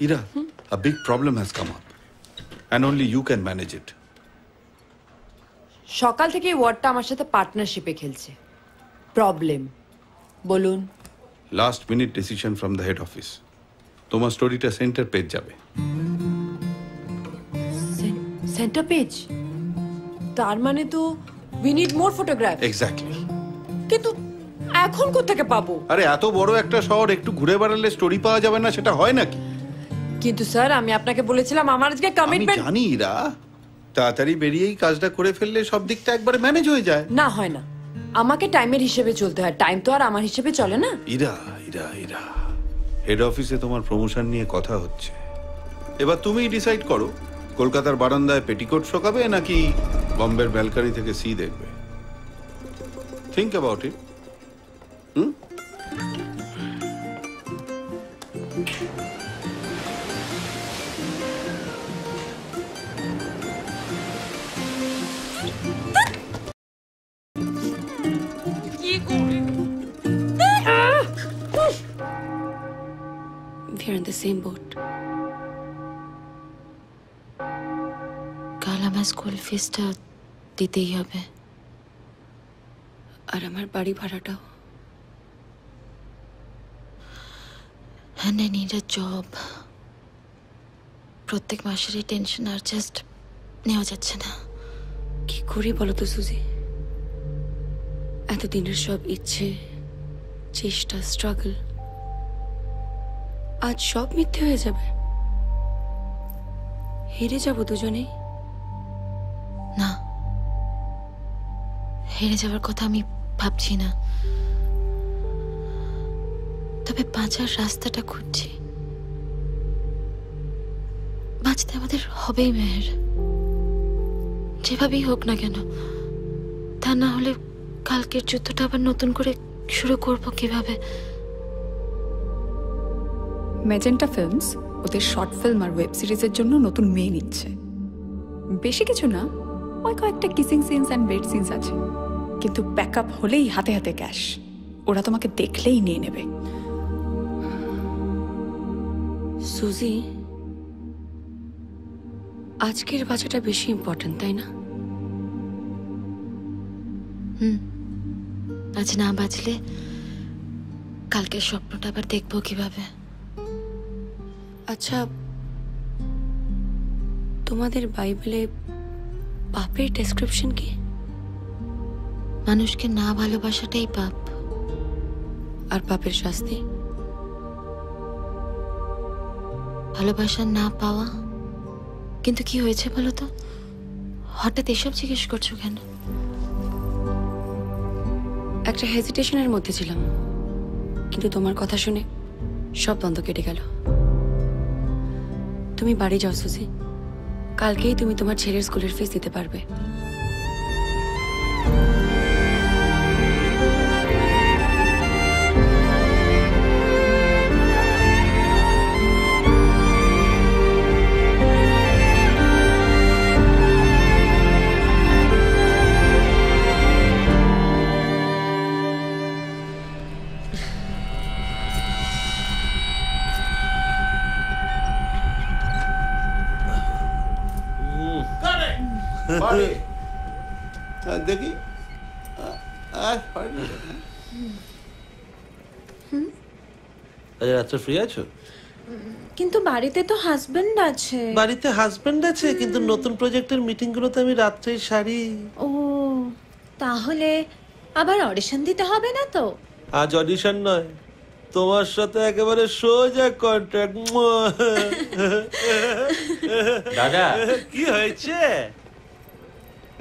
Ira, a big problem has come up and only you can manage it. সকাল থেকে এই ওয়ার্ডটা আমার সাথে পার্টনারশিপে খেলছে। প্রবলেম বলুন। Last minute decision from the head office. তোমার স্টোরিটা সেন্টার পেজ যাবে। Centre page? তার মানে তো we need more photographs. Exactly. কিন্তু এখন কোত্থেকে পাবো? আরে এত বড় একটা শহর একটু ঘুরে বেড়ালে স্টোরি পাওয়া যাবে না, সেটা হয় নাকি? কিন্তু স্যার আমি আপনাকে বলেছিলাম আমার আজকে কমিটমেন্ট। আমি জানি ইরা, তাড়াতাড়ি বেরিয়েই কাজটা করে ফেললে সব দিকটা একবারে ম্যানেজ হয়ে যায়। না হয় না, আমাকে টাইমের হিসেবে চলতে হয়, টাইম তো আর আমার হিসেবে চলে না। ইরা ইরা ইরা, হেড অফিসে তোমার প্রমোশন নিয়ে কথা হচ্ছে, এবার তুমিই ডিসাইড করো কলকাতার বারান্দায় পেটিকোট শোকাবে নাকি বম্বের ব্যালকনি থেকে সি দেখবে। Think about it. We're in the same boat. কাল আমার স্কুল ফিসটা দিতেই হবে, আর আমার বাড়ি ভাড়াটাও। And I need a job. প্রত্যেক মাসের এই টেনশন আর জাস্ট নেওয়া যাচ্ছে না। কি করি বলো তো সুজি? এতদিনের সব ইচ্ছে, চেষ্টা, স্ট্রাগল আজ সব মিথ্যে হয়ে যাবে। হেরে যাব দুজনেই। না, হেরে যাওয়ার কথা আমি ভাবছি না, তবে বাঁচার রাস্তাটা খুঁজছি। বাঁচতে আমাদের হবেই মেহের, যেভাবেই হোক না কেন। তা না হলে কালকের যুদ্ধটা আবার নতুন করে শুরু করব কিভাবে? ম্যাজেন্টা ফিল্মস ওদের শর্ট ফিল্ম আর ওয়েব সিরিজের জন্য নতুন মেয়ে নিচ্ছে। বেশি কিছু না, ওই কয়েকটা kissing scenes and bed scenes আছে, কিন্তু ব্যাকআপ হলেই হাতে হাতে ক্যাশ। ওরা তোমাকে দেখলেই নিয়ে নেবে। সুজি, আজকের বাঁচাটা বেশি ইম্পর্টেন্ট, তাই না? আজ না বাঁচলে কালকের স্বপ্নটা আবার দেখবো কিভাবে? আচ্ছা, তোমাদের বাইবেলে পাপের ডেসক্রিপশন কি? মানুষকে না ভালোবাসাটাই পাপ, আর পাপের শাস্তি ভালোবাসা না পাওয়া। কিন্তু কি হয়েছে বলো তো? হঠাৎ এসব জিজ্ঞেস করছো কেন? একটা হেজিটেশনের মধ্যে ছিলাম, কিন্তু তোমার কথা শুনে সব দ্বন্দ্ব কেটে গেল। তুমি বাড়ি যাও সুজি, কালকেই তুমি তোমার ছেলের স্কুলের ফিস দিতে পারবে। দেখি রাত্রে ফ্রি আছো? কিন্তু বাড়িতে তো হাজবেন্ড আছে। বাড়িতে হাজবেন্ড আছে, কিন্তু নতুন প্রজেক্টের মিটিং গুলোতে আমি রাত্রেই সারি। ও, তাহলে আবার অডিশন দিতে হবে না তো? আজ অডিশন নয়, তোমার সাথে একেবারে সোজা কন্ট্রাক্ট। দাদা, কি হয়েছে?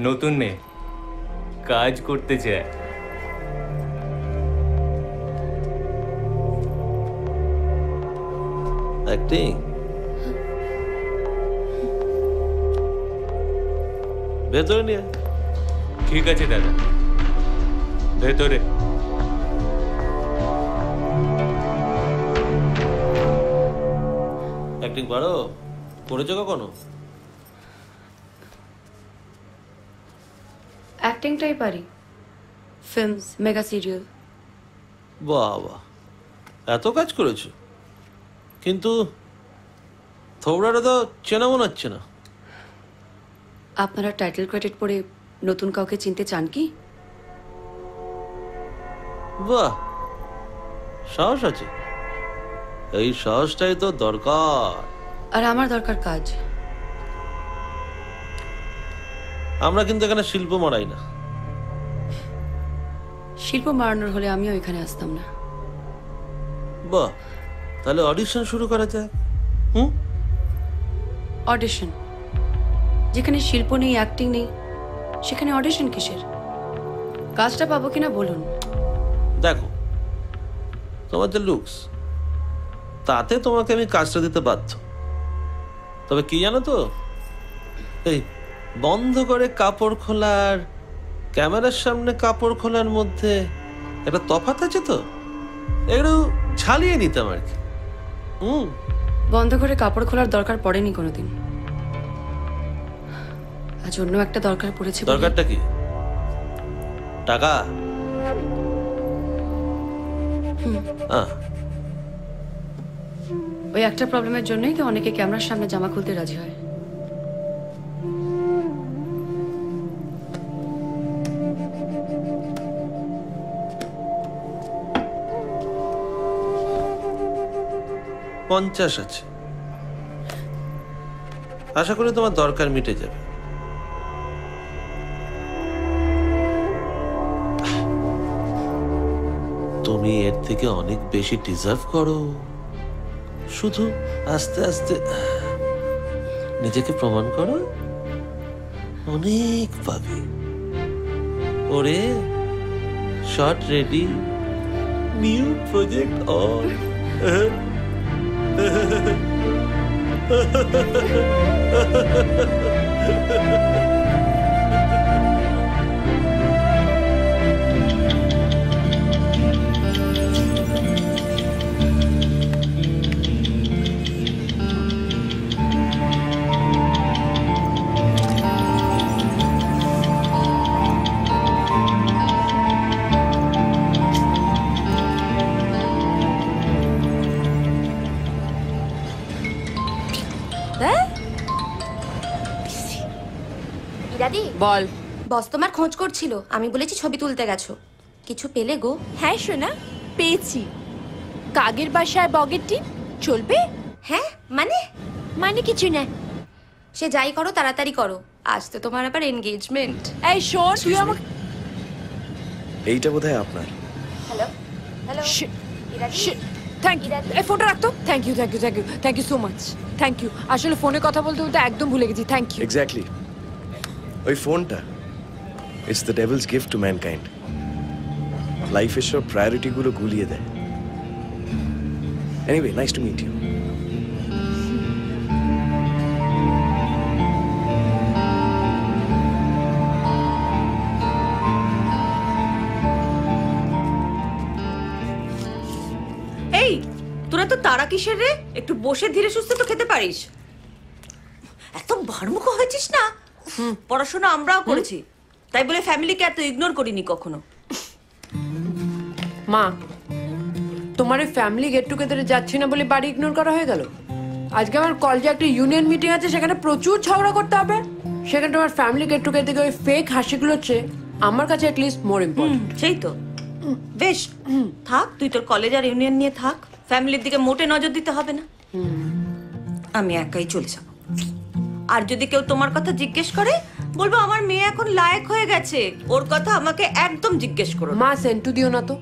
নতুন মেয়ে কাজ করতে চায়। অ্যাক্টিং ভেতরে নিয়ে। ঠিক আছে দাদা, ভেতরে। অ্যাক্টিং পারো? করেছো কখনো? অ্যাক্টিংটাই পারি, ফিল্মস, মেগা সিরিয়াল। বাবা, এত কাজ করেছো, কিন্তু থোবড়াটা তো চেনা মনে হচ্ছে না। আপনারা টাইটেল ক্রেডিট পড়ে নতুন কাউকে চিনতে চান কি? বাহ, সাহস আছে। এই সাহসটাই তো দরকার। আর আমার দরকার কাজ। আমরা কিন্তু এখানে শিল্প মারাই না। শিল্প মারানোর হলে আমিও এখানে আসতাম না। বাহ, তাহলে অডিশন শুরু করা যাক। অডিশন? যেখানে শিল্প নেই, অ্যাক্টিং নেই, সেখানে অডিশন কিসের? কাজটা পাবো কিনা বলুন। দেখো, তোমার যে লুকস, তাতে তোমাকে আমি কাজটা দিতে বাধ্য। তবে কি জানো তো, এই বন্ধ করে কাপড় খোলার, ক্যামেরার সামনে কাপড় খোলার মধ্যে একটা তফাৎ আছে তো, একটু ঝালিয়ে নিতাম আর কি। বন্ধ করে কাপড় খোলার দরকার পড়েনি কোনোদিন। আজ অন্য একটা দরকার পড়েছে। দরকারটা কি? টাকা? ওই একটা প্রবলেমের জন্যই তো অনেকে ক্যামেরার সামনে জামা খুলতে রাজি হয়। $50 আছে, আশা করি তোমার দরকার মিটে যাবে। তুমি এর থেকে অনেক বেশি ডিজার্ভ করো। শুধু আস্তে আস্তে নিজেকে প্রমাণ করো, অনেক পাবে। ওরে, shot ready, new project on. দাদি বল। বস তোমার খোঁজ করছিল, আমি বলেছি ছবি তুলতে গেছো। কিছু পেলে গো? হ্যাঁ সোনা, পেয়েছি। কাগের বাসায় বগের টিম চলবে? হ্যাঁ মানে? মানে কিছু না। সে যাই করো তাড়াতাড়ি করো, আজ তো তোমার আবার এনগেজমেন্ট। এই শোন, তুই আমাকে এইটা বোধহয় আপনার। Hello hello thank you. এই ফোনটা রাখতো। Thank you thank you thank you thank you so much. Thank you. আসলে ফোনে কথা বলতে বলতে একদম ভুলে গেছি। Thank you. এক্স্যাক্টলি, ওই ফোনটা it's the devil's gift to mankind. লাইফের সব প্রায়োরিটিগুলো গুলিয়ে দেয়। Anyway, nice to meet you. এই তোরা তো তারা কিসের রে? একটু বসে ধীরে সুস্থে তো খেতে পারিস। এত ভারমুখ হয়েছিস না। পড়াশোনা আমরাও করেছি, তাই বলে ফ্যামিলিকে এত ইগনোর করিনি কখনো। মা, তোমার এই ফ্যামিলি গেট টুগেদারে যাচ্ছি না বলে বাড়ি ইগনোর করা হয়ে গেল? আজকে আমার কলেজে একটা ইউনিয়ন মিটিং আছে, সেখানে প্রচুর ঝগড়া করতে হবে। সেখানে তোমার ফ্যামিলি গেট টুগেদার থেকে ওই ফেক হাসিগুলো হচ্ছে আমার কাছে অ্যাটলিস্ট মোর ইম্পর্টেন্ট। সেই তো, বেশ থাক, তুই তোর কলেজ আর ইউনিয়ন নিয়ে থাক, ফ্যামিলির দিকে মোটে নজর দিতে হবে না। আমি একাই চলে যাব। আর যদি কেউ তোমার কথা জিজ্ঞেস করে, বলবো আমার মেয়ে এখন লায়ক হয়ে গেছে, ওর কথা আমাকে একদম জিজ্ঞেস করো না। মা, সেন্টু দিও না তো,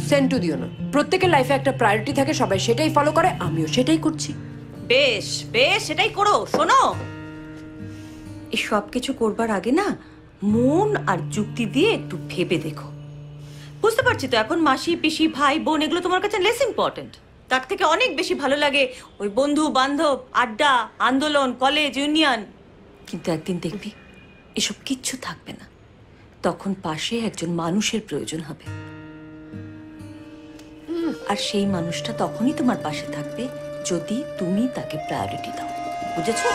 সেন্টু দিও না। প্রত্যেকের লাইফে একটা প্রায়োরিটি থাকে, সবাই সেটাই ফলো করে, আমিও সেটাই করছি। বেশ বেশ, সেটাই করো। শোনো, এই সব কিছু করবার আগে না মন আর যুক্তি দিয়ে একটু ভেবে দেখো। বুঝতে পারছি তো এখন মাসি পিসি ভাই বোন এগুলো তোমার কাছে লেস ইম্পর্টেন্ট, তার থেকে অনেক বেশি ভালো লাগে ওই বন্ধু বান্ধব, আড্ডা, আন্দোলন, কলেজ, ইউনিয়ন। কিন্তু একদিন দেখবি এসব কিচ্ছু থাকবে না, তখন পাশে একজন মানুষের প্রয়োজন হবে। আর সেই মানুষটা তখনই তোমার পাশে থাকবে যদি তুমি তাকে প্রায়োরিটি দাও। বুঝেছো?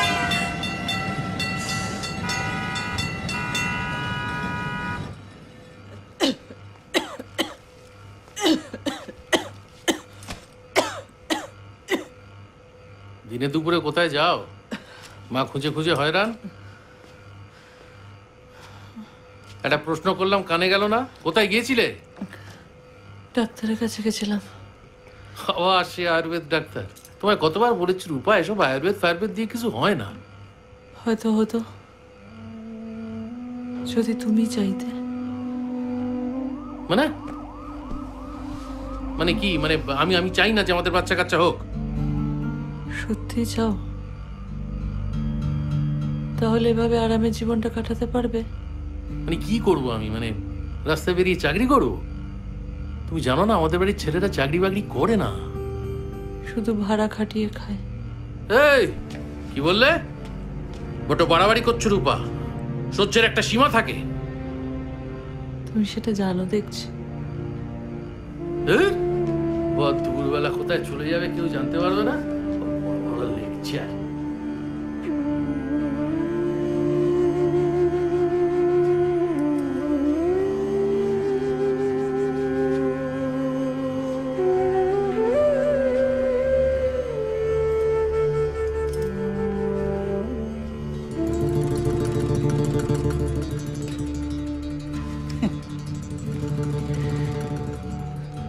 দিনে দুপুরে কোথায় যাও? মা খুঁজে খুঁজে হয়রান। একটা প্রশ্ন করলাম কানে গেল না। কোথায় গিয়েছিলে? ডাক্তারের কাছে গেছিলাম। আবার সে আয়ুর্বেদ ডাক্তার। তোমায় কতবার বলেছি রূপা, এসব আয়ুর্বেদ ফায়ুর্বেদ দিয়ে কিছু হয় না। হয়তো হতো যদি তুমি চাইতে। মানে মানে কি মানে? আমি আমি চাই না যে আমাদের বাচ্চা কাচ্চা হোক। সত্যি চাও? তাহলে এভাবে আরামে জীবনটা কাটাতে পারবে? মানে কি করব আমি? মানে রাস্তায় বেরিয়ে চাকরি করবো? তুমি জানো না আমাদের বাড়ির ছেলেরা চাকরি বাকরি করে না, শুধু ভাড়া খাটিয়ে খায়। এই কি বললে? বড় বাড়াবাড়ি করছো রূপা। সহ্যের একটা সীমা থাকে। তুমি সেটা জানো দেখছি। দুপুরবেলা কোথায় চলে যাবে কেউ জানতে পারবে না। বড় লেকচার।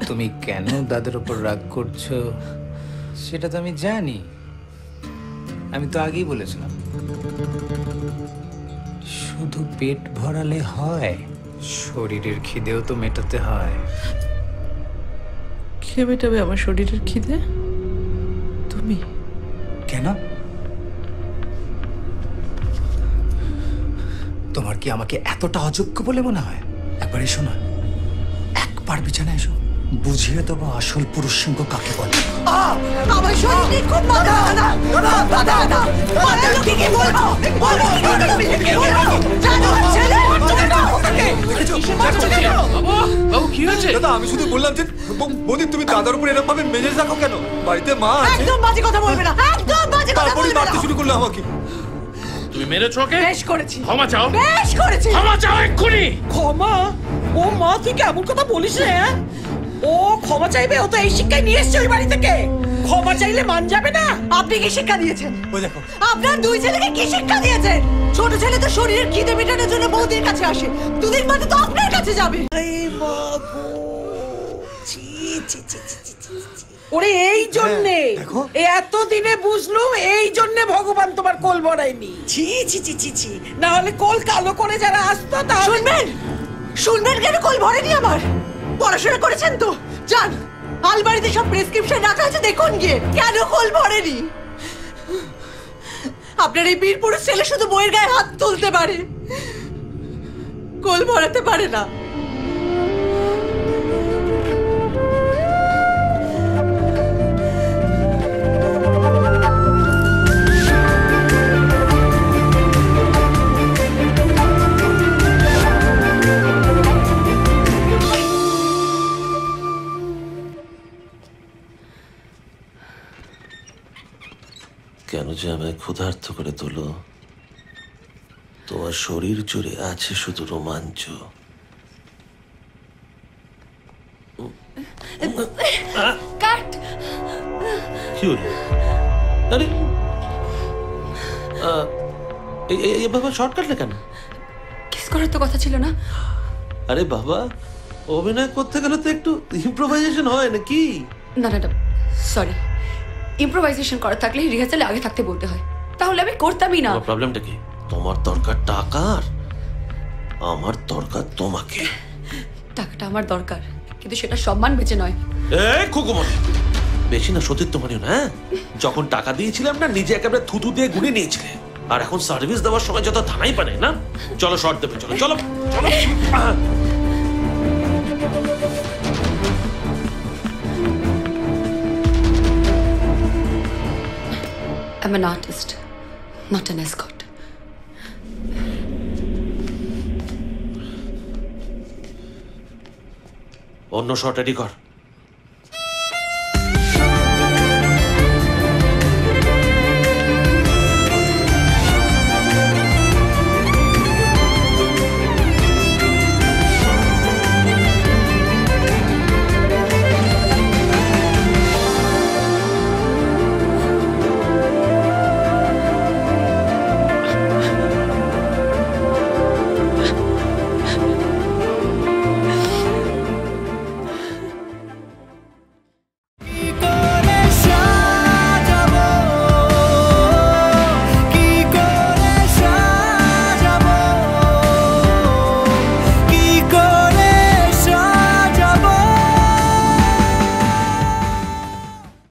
তুমি কেন দাদার উপর রাগ করছো সেটা তো আমি জানি। আমি তো আগেই বলেছিলাম, শুধু পেট ভরালে হয়, শরীরের খিদেও তো মেটাতে হয়। কে মেটাবে আমার শরীরের খিদে? তুমি। কেন? তোমার কি আমাকে এতটা অযোগ্য বলে মনে হয়? একবার এসো না, একবার বিছানায় এসো, বুঝিয়ে দেবো আসল পুরুষ সিংহ কাকে বলে। আমার শরীরে খুব মাথা ব্যথা, মাথা ব্যথা, মাথা লোকে কি বলবো? বলবো কি করে তুমি? কি বলবো? জানো ছেলে বাবু কি হয়েছে? দাদা আমি শুধু বললাম যে বৌদি তুমি দাদার উপর এরকম ভাবে মেজাজ রাখো কেন? বাড়িতে মা আছে। একদম বাজে কথা বলবে না, একদম বাজে কথা বলবে না। তারপরে মারতে শুরু করলো আমাকে। তুমি মেরেছো ওকে? বেশ করেছি। ক্ষমা চাও। বেশ করেছি। ক্ষমা চাও এক্ষুনি। ক্ষমা? ও মা তুই কেমন কথা বলিস রে? ও ক্ষমা চাইবে? ও তো এই শিক্ষায় নিয়ে এসছে ওই বাড়ি থেকে। ক্ষমা চাইলে মান যাবে না? আপনি কি শিক্ষা দিয়েছেন? ওই দেখো আপনার দুই ছেলেকে কি শিক্ষা দিয়েছেন? ছোট ছেলে তো শরীরের খিদে মেটানোর জন্য বৌদির কাছে আসে, দুদিন বাদে তো আপনার কাছে যাবে। ওরে এই জন্যে এতদিনে বুঝলুম, এই জন্যে ভগবান তোমার কোল বড়ায়নি। ছি ছি ছি ছি ছি, না হলে কোল কালো করে যারা আসতো তা শুনবেন। শুনবেন কেন কোল ভরেনি আমার? পড়াশোনা করেছেন তো? যান আলমারিতে সব প্রেসক্রিপশন রাখা আছে, দেখুন গিয়ে। কেন কোল ভরেনি? আপনার এই বীর পুরুষ ছেলে শুধু বইয়ের গায়ে হাত তুলতে পারে, কোল ভরাতে পারে না। কেন যে আমায় ক্ষুধার্ত করে তোলো? তোমার শরীর জুড়ে আছে শুধু রোমাঞ্চ। কাট। কি হলো? আরে বাবা শর্ট কাটলে কেন? কিস করার তো কথা ছিল না। আরে বাবা অভিনয় করতে গেলে তো একটু ইম্প্রোভাইজেশন হয় নাকি? না না না সরি, ইম্প্রোভাইজেশন করা থাকলে রিহার্সালে আগে থাকতে বলতে হয়, তাহলে আমি করতামই না। প্রবলেমটা কি? তোমার দরকার টাকার, আমার দরকার তোমাকে। টাকাটা আমার দরকার, কিন্তু সেটা সম্মান বেঁচে নয়। এই খুকুমনি, বেশি না সতীর্থমানিও না। যখন টাকা দিয়েছিলাম না, নিজে একেবারে থুতু দিয়ে গুনে নিয়েছিলে, আর এখন সার্ভিস দেওয়ার সময় যত থানাই পানে না। চলো শর্ট দেবে, চলো চলো চলো। I'm an artist, not an escort. অন্য শর্ট রেডি কর।